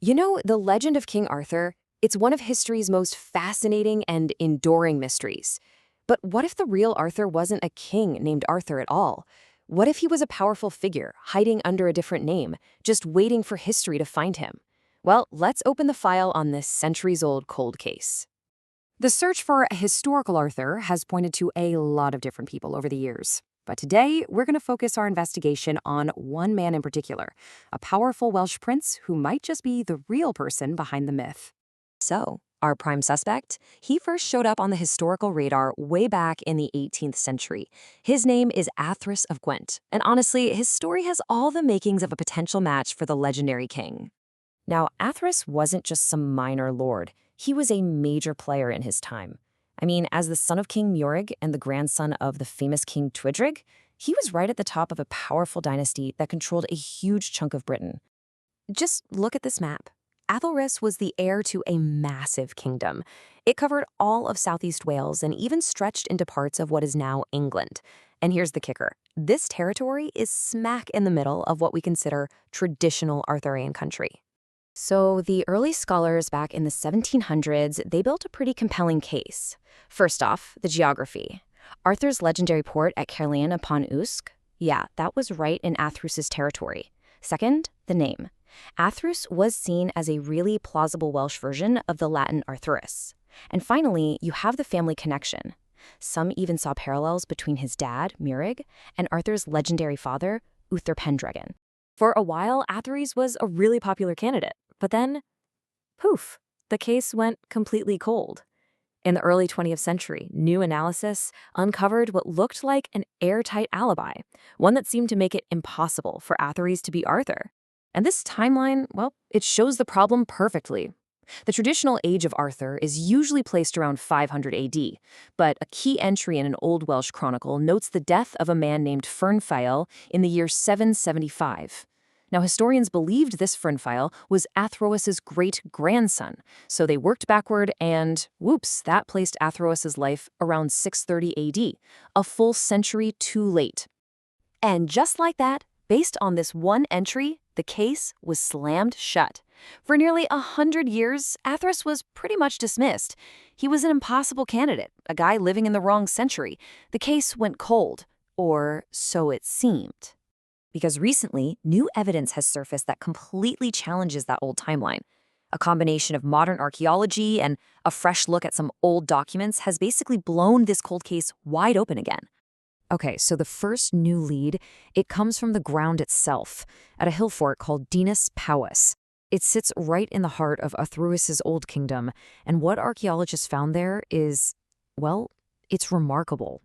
The legend of King Arthur, it's one of history's most fascinating and enduring mysteries. But what if the real Arthur wasn't a king named Arthur at all? What if he was a powerful figure, hiding under a different name, just waiting for history to find him? Well, let's open the file on this centuries-old cold case. The search for a historical Arthur has pointed to a lot of different people over the years. But today, we're going to focus our investigation on one man in particular, a powerful Welsh prince who might just be the real person behind the myth. So, our prime suspect? He first showed up on the historical radar way back in the 18th century. His name is Athrwys of Gwent, and honestly, his story has all the makings of a potential match for the legendary king. Now, Athrwys wasn't just some minor lord. He was a major player in his time. As the son of King Murig and the grandson of the famous King Twydrig, he was right at the top of a powerful dynasty that controlled a huge chunk of Britain. Just look at this map. Athrwys was the heir to a massive kingdom. It covered all of southeast Wales and even stretched into parts of what is now England. And here's the kicker. This territory is smack in the middle of what we consider traditional Arthurian country. So the early scholars back in the 1700s, they built a pretty compelling case. First off, the geography. Arthur's legendary port at Caerleon upon Usk, yeah, that was right in Athrwys's territory. Second, the name. Athrwys was seen as a really plausible Welsh version of the Latin Arthurus. And finally, you have the family connection. Some even saw parallels between his dad, Murig, and Arthur's legendary father, Uther Pendragon. For a while, Athrwys was a really popular candidate. But then, poof, the case went completely cold. In the early 20th century, new analysis uncovered what looked like an airtight alibi, one that seemed to make it impossible for Athrwys to be Arthur. And this timeline, well, it shows the problem perfectly. The traditional age of Arthur is usually placed around 500 AD, but a key entry in an Old Welsh chronicle notes the death of a man named Fernfael in the year 775. Now, historians believed this Fernfael was Athrwys's great-grandson, so they worked backward and, whoops, that placed Athrwys's life around 630 AD, a full century too late. And just like that, based on this one entry, the case was slammed shut. For nearly 100 years, Athrwys was pretty much dismissed. He was an impossible candidate, a guy living in the wrong century. The case went cold, or so it seemed. Because recently, new evidence has surfaced that completely challenges that old timeline. A combination of modern archaeology and a fresh look at some old documents has basically blown this cold case wide open again. Okay, so the first new lead, it comes from the ground itself, at a hill fort called Dinas Powys. It sits right in the heart of Athrwys's old kingdom, and what archaeologists found there is, well, it's remarkable.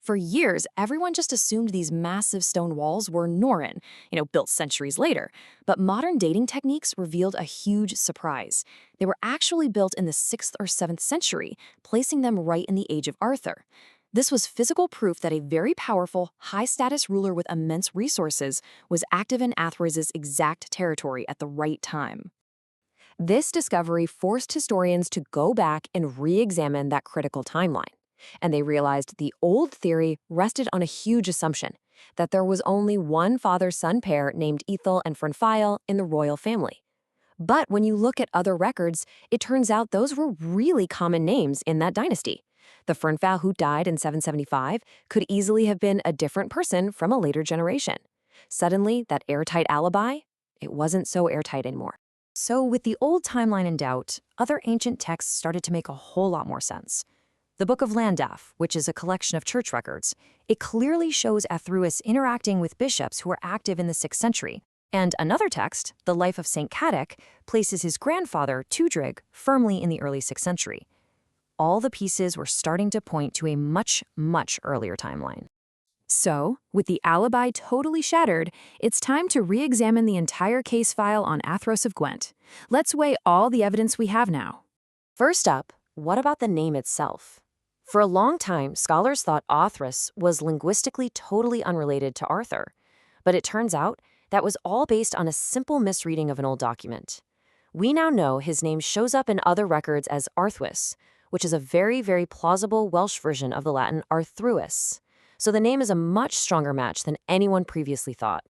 For years, everyone just assumed these massive stone walls were Norrøn, built centuries later. But modern dating techniques revealed a huge surprise. They were actually built in the 6th or 7th century, placing them right in the age of Arthur. This was physical proof that a very powerful, high-status ruler with immense resources was active in Athrwys's exact territory at the right time. This discovery forced historians to go back and re-examine that critical timeline. And they realized the old theory rested on a huge assumption, that there was only one father-son pair named Ethel and Fernfael in the royal family. But when you look at other records, it turns out those were really common names in that dynasty. The Fernfael who died in 775 could easily have been a different person from a later generation. Suddenly, that airtight alibi, it wasn't so airtight anymore. So with the old timeline in doubt, other ancient texts started to make a whole lot more sense. The Book of Llandaff, which is a collection of church records, it clearly shows Athrwys interacting with bishops who were active in the 6th century. And another text, the Life of St. Cadec, places his grandfather, Twydrig, firmly in the early 6th century. All the pieces were starting to point to a much, much earlier timeline. So, with the alibi totally shattered, it's time to re-examine the entire case file on Athrwys of Gwent. Let's weigh all the evidence we have now. First up, what about the name itself? For a long time, scholars thought Athrwys was linguistically totally unrelated to Arthur. But it turns out that was all based on a simple misreading of an old document. We now know his name shows up in other records as Arthwys, which is a very, very plausible Welsh version of the Latin Arthurus. So the name is a much stronger match than anyone previously thought.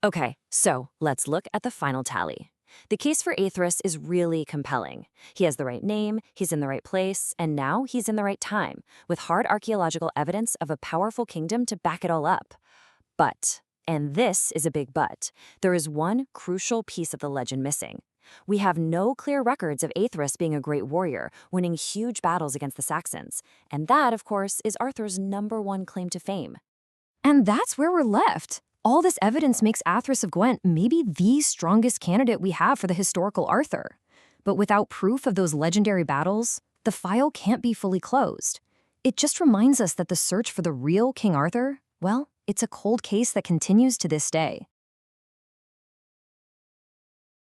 Okay, so let's look at the final tally. The case for Athrwys is really compelling. He has the right name, he's in the right place, and now he's in the right time, with hard archaeological evidence of a powerful kingdom to back it all up. But, and this is a big but, there is one crucial piece of the legend missing. We have no clear records of Athrwys being a great warrior, winning huge battles against the Saxons. And that, of course, is Arthur's #1 claim to fame. And that's where we're left. All this evidence makes Athrwys of Gwent maybe the strongest candidate we have for the historical Arthur. But without proof of those legendary battles, the file can't be fully closed. It just reminds us that the search for the real King Arthur, well, it's a cold case that continues to this day.